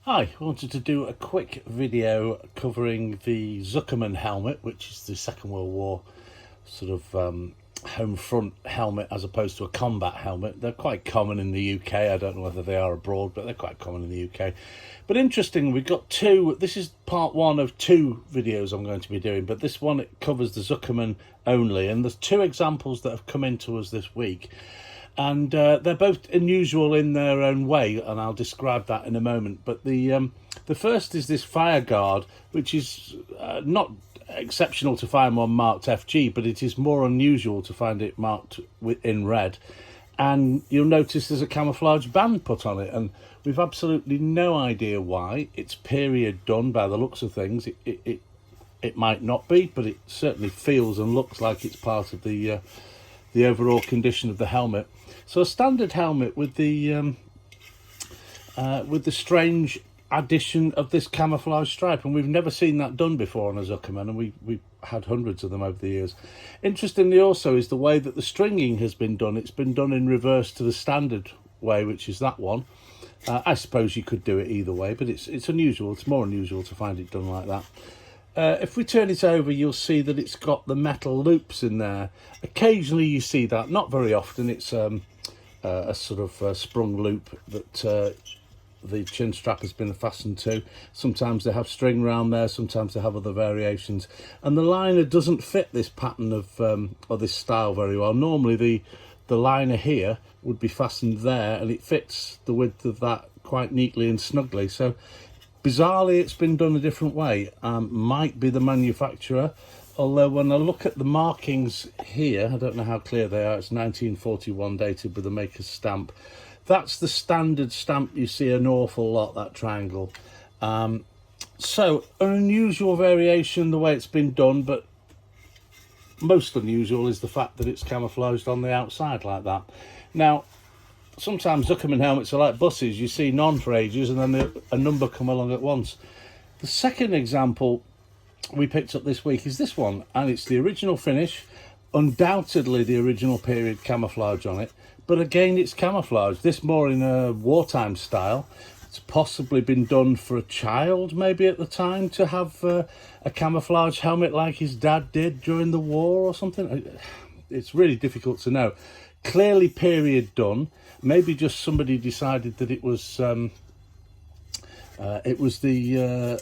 Hi, I wanted to do a quick video covering the Zuckerman helmet, which is the Second World War sort of home front helmet as opposed to a combat helmet. They're quite common in the UK. I don't know whether they are abroad, but they're quite common in the UK. But interesting, we've got two. This is part one of two videos I'm going to be doing, but this one, it covers the Zuckerman only. And there's two examples that have come into us this week. And they're both unusual in their own way, and I'll describe that in a moment. But the first is this fire guard, which is not exceptional to find one marked FG, but it is more unusual to find it marked in red. And you'll notice there's a camouflage band put on it, and we've absolutely no idea why. It's period done by the looks of things. It might not be, but it certainly feels and looks like it's part of the overall condition of the helmet. So a standard helmet with the strange addition of this camouflage stripe, and we've never seen that done before on a Zuckerman, and we've had hundreds of them over the years. Interestingly also is the way that the stringing has been done. It's been done in reverse to the standard way, which is that one. I suppose you could do it either way, but it's unusual. It's more unusual to find it done like that. If we turn it over, you'll see that it's got the metal loops in there. Occasionally you see that, not very often. It's a sort of sprung loop that the chin strap has been fastened to. Sometimes they have string around there, sometimes they have other variations. And the liner doesn't fit this pattern of or this style very well. Normally the liner here would be fastened there, and it fits the width of that quite neatly and snugly. So bizarrely, it's been done a different way. Might be the manufacturer, although when I look at the markings here, I don't know how clear they are. It's 1941 dated with the maker's stamp. That's the standard stamp you see an awful lot, that triangle. So an unusual variation the way it's been done, but most unusual is the fact that it's camouflaged on the outside like that. Now, sometimes Zuckerman helmets are like buses. You see none for ages and then a number come along at once. The second example we picked up this week is this one, and it's the original finish, undoubtedly the original period camouflage on it, but again it's camouflage, this more in a wartime style. It's possibly been done for a child maybe at the time to have a camouflage helmet like his dad did during the war or something. It's really difficult to know. Clearly period done. Maybe just somebody decided that it was the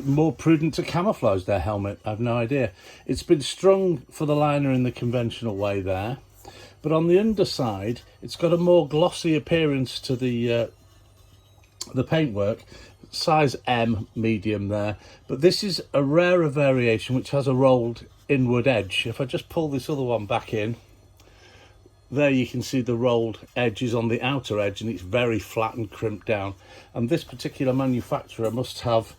more prudent to camouflage their helmet. I've no idea. It's been strung for the liner in the conventional way there, but on the underside it's got a more glossy appearance to the paintwork. Size M, medium there, but this is a rarer variation which has a rolled inward edge. If I just pull this other one back in, there you can see the rolled edges on the outer edge, and it's very flat and crimped down. And this particular manufacturer must have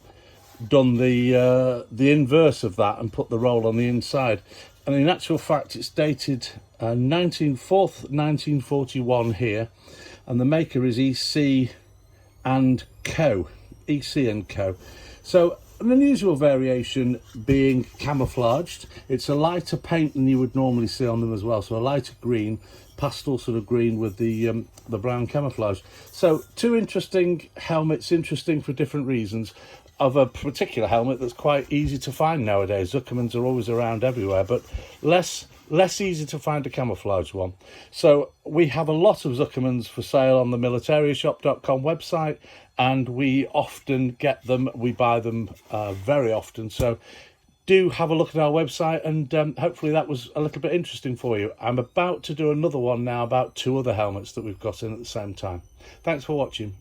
done the inverse of that and put the roll on the inside. And in actual fact, it's dated 1941 here, and the maker is EC and Co. EC and Co. So an unusual variation being camouflaged. It's a lighter paint than you would normally see on them as well, so a lighter green, pastel sort of green with the brown camouflage. So two interesting helmets, interesting for different reasons, of a particular helmet that's quite easy to find nowadays. Zuckermans are always around everywhere, but less easy to find a camouflage one. So we have a lot of Zuckermans for sale on the militariashop.com website, and we often get them. We buy them very often. So do have a look at our website, and hopefully that was a little bit interesting for you. I'm about to do another one now about two other helmets that we've got in at the same time. Thanks for watching.